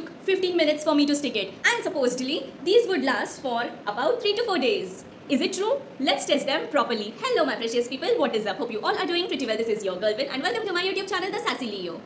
took 15 minutes for me to stick it, and supposedly these would last for about 3 to 4 days. Is it true? Let's test them properly. Hello my precious people, what is up? Hope you all are doing pretty well. This is your Girlwin and welcome to my YouTube channel, The Sassy Leo.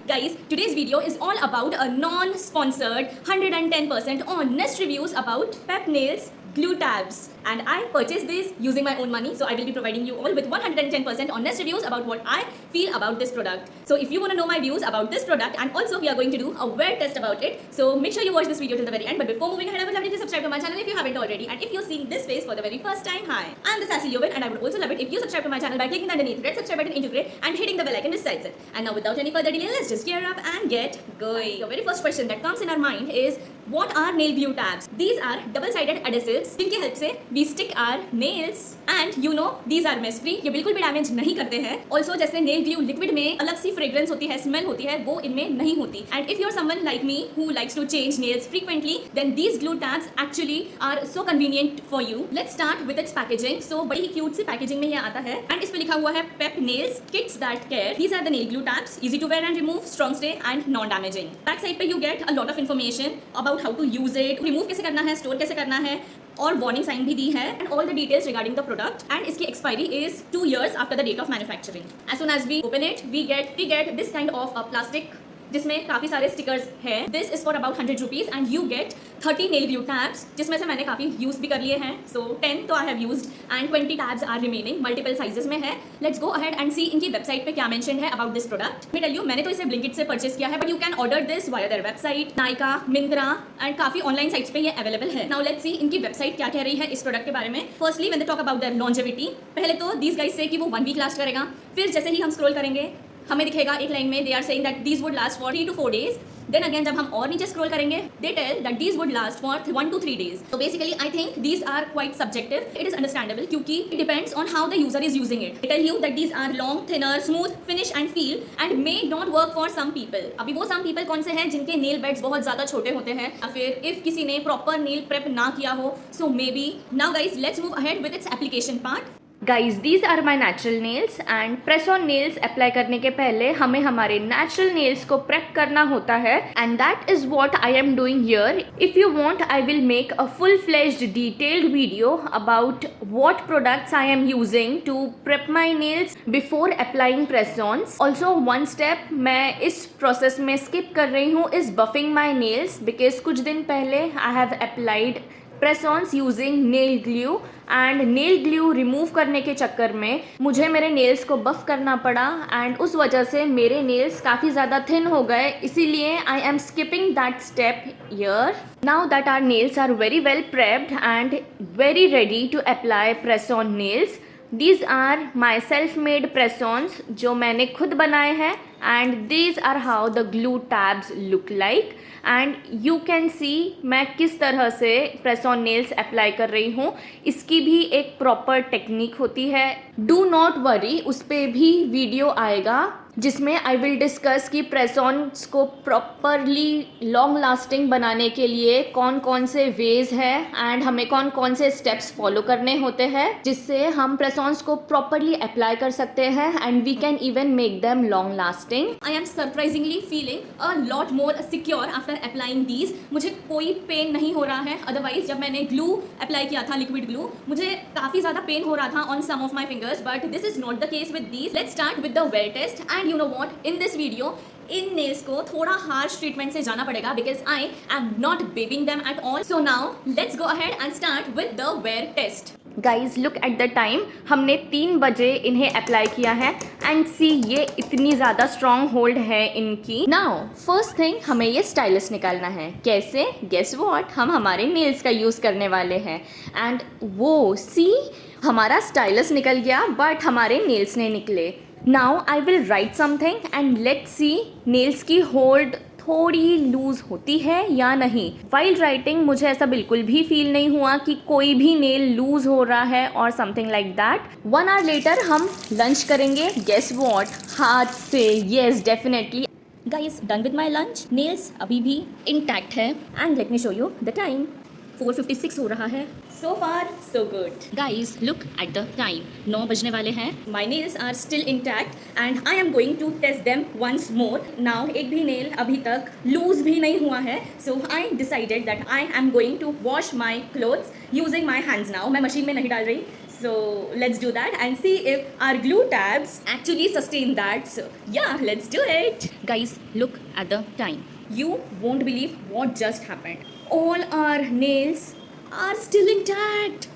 Guys, today's video is all about a non-sponsored 110% honest reviews about Pep Nails glue tabs, and I purchased this using my own money, so I will be providing you all with 110% honest reviews about what I feel about this product. So if you want to know my views about this product, and also we are going to do a wear test about it, so make sure you watch this video till the very end. But before moving ahead, I would love you to subscribe to my channel if you haven't already, and if you're seeing this face for the very first time, hi, I'm the Sassy Leo, and I would also love it if you subscribe to my channel by clicking underneath red subscribe button into gray and hitting the bell icon besides it. And now without any further delay, let's just gear up and get going. The very first question that comes in our mind is, what are nail glue tabs? These are double-sided adhesives जिनकी help से we stick our nails and you know these are mess free. ये बिल्कुल भी damage नहीं करते हैं. Also जैसे nail glue liquid में अलग सी fragrance होती है, smell होती है, वो इनमें नहीं होती. And if you're someone like me who likes to change nails frequently, then these glue tabs actually are so convenient for you. Let's start with its packaging. So बड़ी ही cute सी packaging में ये आता है and इस पे लिखा हुआ है Pep Nails Kits That Care. These are the nail glue tabs, easy to wear and remove, strong stay and non-damaging. Back side पे you get a lot of information about how to use it, remove कैसे करना है, store कैसे करना है, और warning sign भी दी है and all the details regarding the product. And इसकी expiry is 2 years after the date of manufacturing. As soon as we open it we get this kind of a plastic जिसमें काफी सारे stickers हैं. This is for about 100 rupees and you get 30 nail glue tabs, जिसमें से मैंने काफी use भी कर लिए हैं. सो 10 तो I have used and 20 tabs are remaining. Multiple sizes में है. Let's go ahead and see इनकी वेबसाइट पे क्या मेंशन है अबाउट दिस प्रोडक्ट. मैं टेल यू, मैंने तो इसे ब्लिंकिट से परचेस किया है, but you can order this via their website, Nykaa, Myntra and काफी ऑनलाइन साइट्स पे ये अवेलेबल है. नाउ लेट्स सी इनकी वेबसाइट क्या कह रही है इस प्रोडक्ट के बारे में. Firstly when they talk about their longevity, पहले तो दीस गाइस से कि वो 1 वीक लास्ट करेगा. फिर जैसे ही हम स्क्रॉल करेंगे हमें दिखेगा एक लाइन में they are saying that these would last for 3 to 4 days. Then again जब हम और नीचे स्क्रॉल करेंगे they tell that these would last for 1 to 3 days. तो basically I think these are quite subjective. It is understandable क्योंकि it depends on how the user is using it. They tell you that these are long, thinner, smooth, finish and feel and may not work for some people. अभी वो some people कौन से हैं जिनके nail beds बहुत ज्यादा छोटे होते हैं या फिर इफ किसी ने प्रॉपर नेल प्रेप ना किया हो. So maybe. Now guys let's move ahead with its application part. Guys these are my natural nails and press on nails apply करने के पहले हमें हमारे नेचुरल नेल्स को प्रेप करना होता है and that is what I am doing here. If you want I will make a full fledged detailed video about what products I am using to prep my nails before applying press ons. Also one step मैं इस process में skip कर रही हूँ is buffing my nails because कुछ दिन पहले I have applied press ons using nail glue and nail glue remove करने के चक्कर में मुझे मेरे नेल्स को बफ करना पड़ा एंड उस वजह से मेरे नेल्स काफ़ी ज़्यादा थिन हो गए. इसीलिए I am skipping that step here. Now that our nails are very well prepped and very ready to apply press on nails. These are my self-made press-ons जो मैंने खुद बनाए हैं and these are how the glue tabs look like and you can see मैं किस तरह से press-on nails apply कर रही हूँ. इसकी भी एक proper टेक्निक होती है. Do not worry, उस पर भी वीडियो आएगा जिसमें आई विल डिस्कस कि प्रेस ऑन्स को प्रॉपरली लॉन्ग लास्टिंग बनाने के लिए कौन कौन से वेज है एंड हमें कौन कौन से स्टेप्स फॉलो करने होते हैं जिससे हम प्रेस ऑन्स को प्रॉपरली अप्लाई कर सकते हैं and we can even make them long lasting. I am surprisingly feeling a lot more secure after applying these. मुझे कोई पेन नहीं हो रहा है. अदरवाइज जब मैंने ग्लू अप्लाई किया था, लिक्विड ग्लू, मुझे काफ़ी ज़्यादा पेन हो रहा था on some of my fingers, but this is not the case with these. Let's start with the wear test and you know what, in this video इन nails को थोड़ा हार्श ट्रीटमेंट से जाना पड़ेगा because I am not babying them at all. So now let's go ahead and start with the wear test. Guys look at the time. हमने 3 बजे इन्हें apply किया है एंड सी ये इतनी ज़्यादा स्ट्रॉन्ग होल्ड है इनकी. नाउ फर्स्ट थिंग हमें ये स्टाइलस निकालना है. कैसे? गेस व्हाट, हम हमारे नेल्स का यूज़ करने वाले हैं एंड वो सी हमारा स्टाइलस निकल गया बट हमारे नेल्स नहीं निकले. Now I will write something and let's see nails की होल्ड थोड़ी लूज होती है या नहीं. वाइल राइटिंग मुझे ऐसा बिल्कुल भी फील नहीं हुआ कि कोई भी नेल लूज हो रहा है और something like that. 1 hour later हम लंच करेंगे. गेस व्हाट, हाथ से. Yes definitely. Guys done with my lunch. Nails अभी भी इंटैक्ट है and let me show you the time. 4:56 हो रहा है. So far, so good. Guys, look at the time. 9 बजने वाले हैं. My nails are still intact and I am going to test them once more. Now, एक भी nail अभी तक loose भी नहीं हुआ है. So I decided that I am going to wash my clothes using my hands now. मैं machine में नहीं डाल रही. So let's do that and see if our glue tabs actually sustain that. So yeah, let's do it. Guys, look at the time. You won't believe what just happened. All our nails are still intact.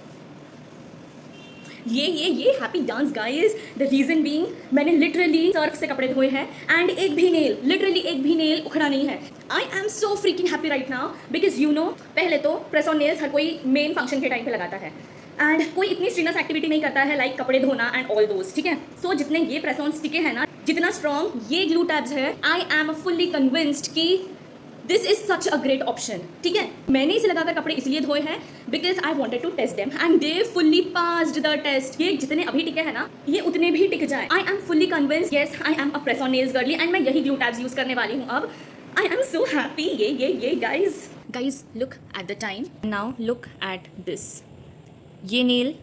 ये happy dance guys. The reason being मैंने literally Surf से कपड़े धोए हैं and एक भी nail उखड़ा नहीं है. I am so freaking happy right now because you know पहले तो प्रेस ऑन नेल्स हर कोई मेन फंक्शन के टाइम पे लगाता है एंड कोई इतनी स्ट्रीनस एक्टिविटी नहीं करता है लाइक कपड़े धोना एंड ऑल दोज. ठीक है, सो जितने ये प्रेस ऑन स्टिके हैं ना, जितना स्ट्रॉन्ग ये ग्लू टैब्स है, आई एम फुल्ली कन्विंस्ड कि this is such a great option. ठीक है, मैंने इसे लगाकर कपड़े इसलिए धोए हैं because I wanted to test them and they fully passed the test. ये जितने अभी टिके हैं ना, ये उतने भी टिक जाए. I am fully convinced. Yes, I am a press on nails girly and मैं यही ग्लू टैब्स यूज करने वाली हूँ अब. I am so happy. ये guys look at the time. Now look at this. ये नेल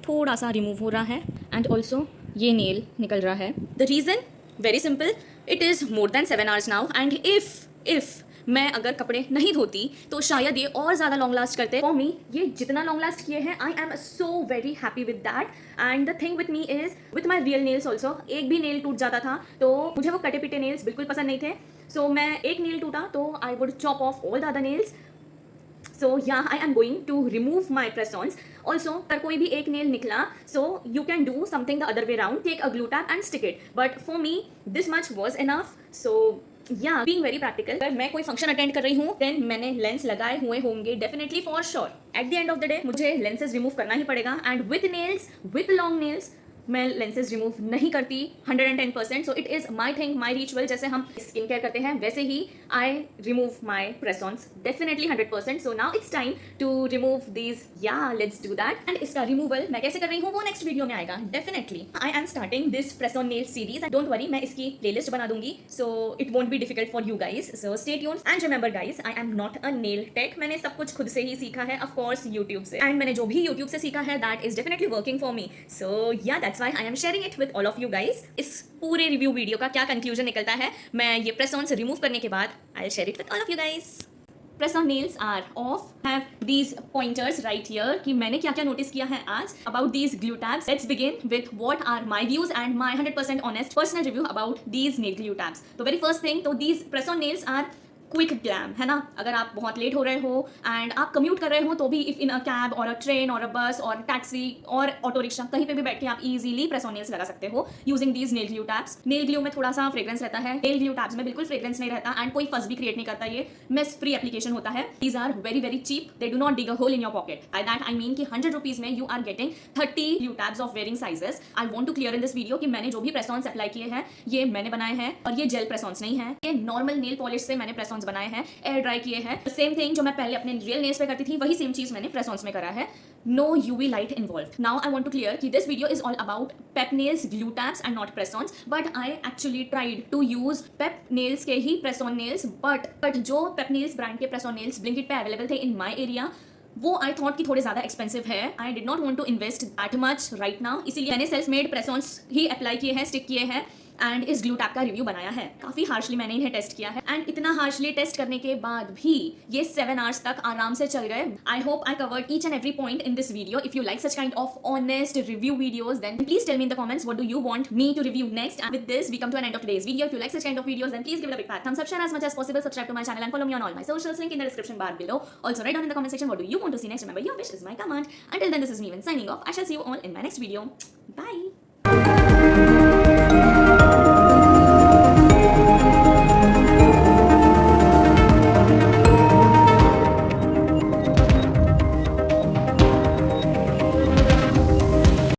थोड़ा सा रिमूव हो रहा है एंड ऑल्सो ये नेल निकल रहा है. The reason very simple. It is more than 7 hours now and if मैं अगर कपड़े नहीं धोती तो शायद ये और ज़्यादा लॉन्ग लास्ट करते. फॉर मी ये जितना लॉन्ग लास्ट किए हैं, आई am so very happy with that. And the thing with me is with my real nails also. एक भी नेल टूट जाता था तो मुझे वो कटे पिटे नेल्स बिल्कुल पसंद नहीं थे. सो मैं एक नेल टूटा तो I would chop of all the other nails. So yeah, I am going to remove my press-ons. Also, अगर कोई भी एक nail निकला, so you can do something the other way around. Take a glue tab and stick it. But for me, this much was enough. So yeah, being very practical. अगर मैं कोई function attend कर रही हूँ, then मैंने lens लगाए हुए होंगे definitely for sure. At the end of the day, मुझे lenses remove करना ही पड़ेगा. And with nails, with long nails, मैं लेंसेज रिमूव नहीं करती 110%. So it is my thing, my ritual. जैसे हम स्किन केयर करते हैं वैसे ही I remove my press ons definitely 100%. So now it's time to remove these. Yeah let's do that. And इसका रिमूवल मैं कैसे कर रही हूँ वो नेक्स्ट वीडियो में आएगा definitely. I am starting this press on nail series. Don't worry, मैं इसकी प्लेलिस्ट बना दूंगी so it won't be difficult for you guys. So stay tuned and remember guys, I am not a nail tech. मैंने सब कुछ खुद से ही सीखा है, ऑफ कोर्स यूट्यूब से. एंड मैंने जो भी यूट्यूब से सीखा है that is definitely working for me. So yeah that's why I am sharing it with all of you guys. इस पूरे रिव्यू वीडियो का क्या कंक्लूजन निकलता है, मैं ये प्रेस ऑन से रिमूव करने के बाद I'll share it with all of you guys. Press on nails are off. Have these pointers right here कि मैंने क्या क्या नोटिस किया है आज about these glue tabs. Let's begin with what are my views and my 100% honest personal review about these nail glue tabs. तो very first thing, तो these press on nails are quick glam है ना. अगर आप बहुत late हो रहे हो एंड आप कम्यूट कर रहे हो तो भी इफ इन अ कैब और अ ट्रेन और अ बस और टैक्सी और ऑटो रिक्शा कहीं पे भी बैठ के आप इजीली प्रेस ऑन नेल्स लगा सकते हो using these nail glue tabs. Nail glue में थोड़ा सा फ्रेग्रेंस रहता है, नेल ग्लू टैब्स में बिल्कुल फ्रेग्रेंस नहीं रहता एंड कोई फस भी क्रिएट नहीं करता. ये मेस फ्री एप्लीकेशन होता है. These are very very cheap. They do not dig a hole in your pocket. By that I mean कि 100 रुपीज में you are getting 30 glue tabs of varying sizes. I want to clear in this video कि मैंने जो भी press ऑन्स apply किए हैं ये मैंने बनाए हैं और ये जेल प्रेस ऑन्स नहीं है. ये नॉर्मल नेल पॉलिश से मैंने प्रेस ऑन्स बनाए हैं, एयर ड्राई किए हैं. सेम थिंग जो मैं पहले अपने रियल नेल्स पे करती थी वही सेम चीज मैंने प्रेस ऑन्स में करा है. No UV light involved. Now I want to clear कि this video is all about pep nails glue tabs and not press ons. But I actually tried to use pep nails के ही press on nails. But जो pep nails brand के press on nails Blinkit पे available थे in my area, वो I thought कि थोड़े ज़्यादा expensive है. I did not want to invest that much right now. इसीलिए मैंने सेल्फ मेड प्रेस ऑन्स ही अप्लाई किए हैं, स्टिक किए हैं एंड इस ग्लू टैब का रिव्यू बनाया है. काफ़ी हार्शली मैंने इन्हें टेस्ट किया है एंड इतना हार्शली टेस्ट करने के बाद भी ये 7 hours तक आराम से चल गए. I hope I covered each and every point in this video. If you like such kind of honest review videos then please tell me in the comments what do you want me to review next. And with this we come to an end of today's video. If you like such kind of videos then please give it a big fat thumbs up, share as much as possible, subscribe to my channel and follow me on all my socials, link in the description bar below. Also write down in the comment section what do you want to see next. Remember, your wish is my command. Until then, this is me signing off. I shall see you all in my next video. Bye.